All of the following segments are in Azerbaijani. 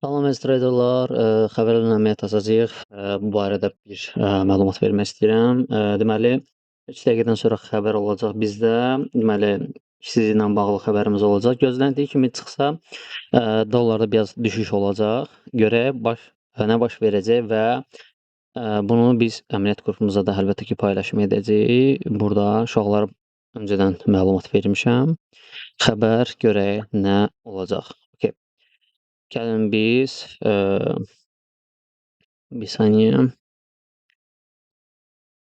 Salam əziz treyderlər, xəbərlərlə əməliyyat açacağıq. Bu barədə bir məlumat vermək istəyirəm. Deməli, 3 dəqiqədən sonra xəbər olacaq bizdə. Deməli, işsizliklə bağlı xəbərimiz olacaq. Gözləndiyi kimi çıxsa, dollarda biraz düşüş olacaq. Görək nə baş verəcək və bunu biz əməliyyat qrupumuzda da əlbəttə ki, paylaşım edəcəyik. Burada uşaqlara öncədən məlumat vermişəm. Xəbər görək nə olacaq. Okay. Gəlin biz bir saniyə.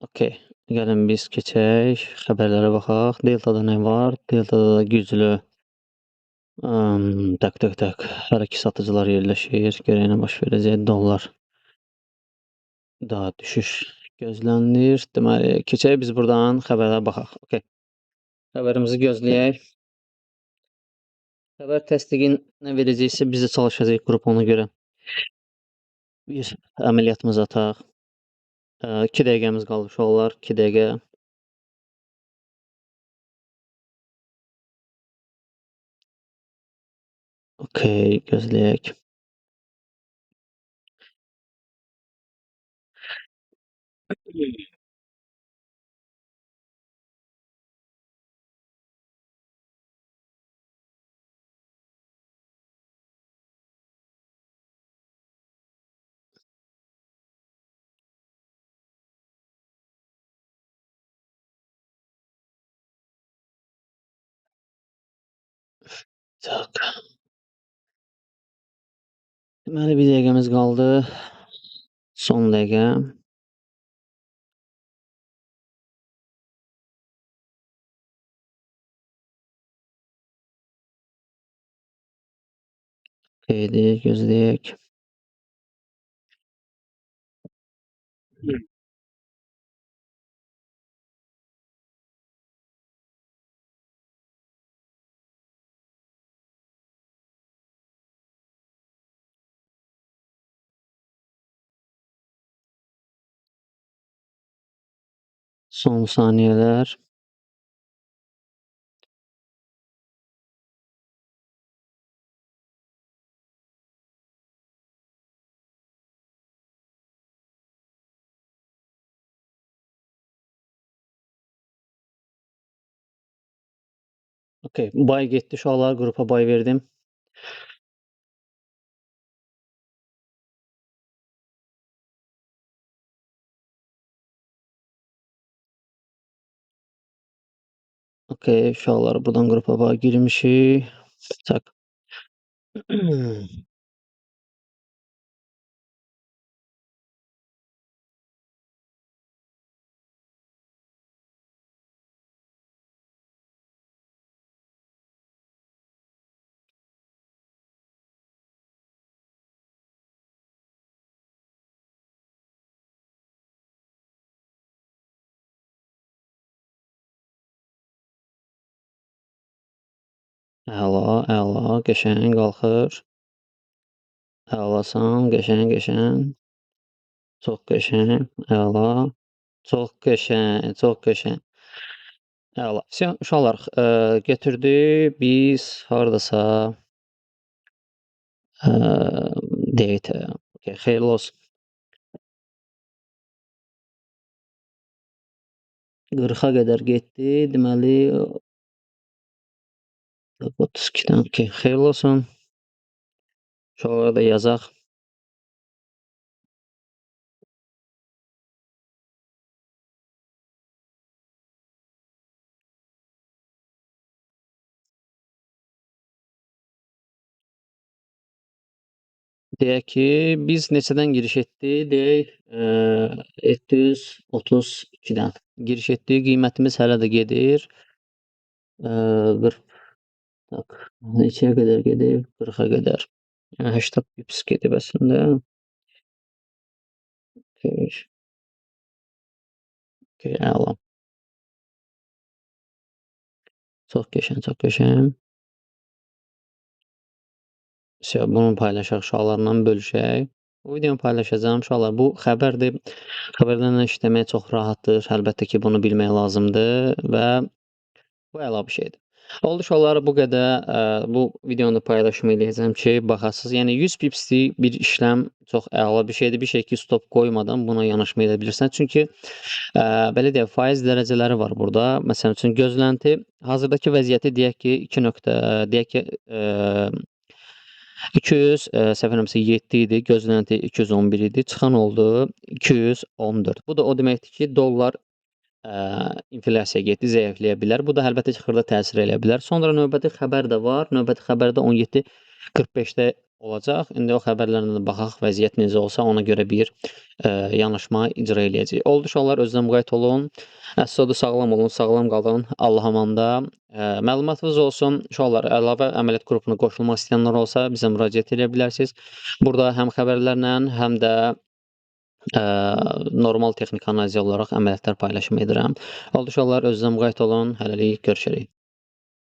Okay. Gəlin biz keçək, xəbərlərə baxaq. Deltada nə var? Deltada da güclü hər iki satıcılar yerləşir. Görək nə baş verəcək. Dollar daha düşüş gözlənilir. Deməli, keçək biz buradan xəbərlərə baxaq. Okay. Xəbərimizi gözləyək. Xəbər təsdiqin nə verəcəksə biz də çalışacağıq qrup ona görə. Bir əməliyyatımızı ataq. 2 dəqiqəmiz qalıb uşaqlar, 2 dəqiqə. Okay, gözləyək. Tak. Deməli, 1 dəqiqəmiz qaldı. Son dəqiqə. Okeydir, gözləyək. Son saniyələr. Okay, bay getdi uşaqlar, qrupa bay verdim. Okay, uşaqlar buradan qrupa bay girmişik. Tak. Əla, əla, qəşəng qalxır. Əlasan, qəşəng. Çox qəşəng, əla. Çox qəşəng. Əla. Uşaqlar, götürdü biz hardasa data. Okay, xeyirli olsun. 40-a qədər getdi. Deməli 32-dən. Okay, xeyirli olsun. Uşaqlara da yazaq. Deyək ki, biz neçədən giriş etdi? Deyək, 732-dən giriş etdi. Qiymətimiz hələ də gedir. 40. Tak. Neçəyə qədər gedir? 40-a qədər. Yəni 80 pips gedib əslində. Okay, əla. Çox qəşəng. Bunu paylaşaq uşaqlarla, bölüşək. Bu videonu paylaşacağam uşaqlar. Bu xəbərdir. Xəbərlərlə işləmək çox rahatdır. Əlbəttə ki, bunu bilmək lazımdır və bu əla bir şeydir. Oldu uşaqlar, bu qədər, bu videonu paylaşım eləyəcəm ki, baxasınız. Yəni 100 pipslik bir işləm çox əla bir şeydir. Bir şey ki, stop qoymadan buna yanaşma edə bilirsən. Çünki, belə deyək, faiz dərəcələri var burada. Məsəl üçün gözlənti hazırdakı vəziyyəti deyək ki, 2 nöqtə, deyək ki, 200, səhv eləmirəmsə 7 idi, gözlənti 211 idi, çıxan oldu 214. Bu da o deməkdir ki, dollar inflyasiya getdi, zəifləyə bilər. Bu da əlbəttə ki, xırda təsir eləyə bilər. Sonra növbəti xəbər də var. Növbəti xəbərdə 17:45-də olacaq. İndi o xəbərlərlə də baxaq, vəziyyət necə olsa ona görə bir yanaşma icra eləyəcəyik. Oldu uşaqlar, özünüzə müğayət olun. Əsas odur sağlam olun, sağlam qalın. Allah amanda. Məlumatınız olsun. Uşaqlar, əlavə əməliyyat qrupuna qoşulmaq istəyənlər olsa bizə müraciət edə bilərsiniz. Burada həm xəbərlərlə, həm də normal texniki analiz olaraq əməliyyatlar paylaşım edirəm. Oldu uşaqlar, özünüzə müğayət olun. Hələlik görüşərik.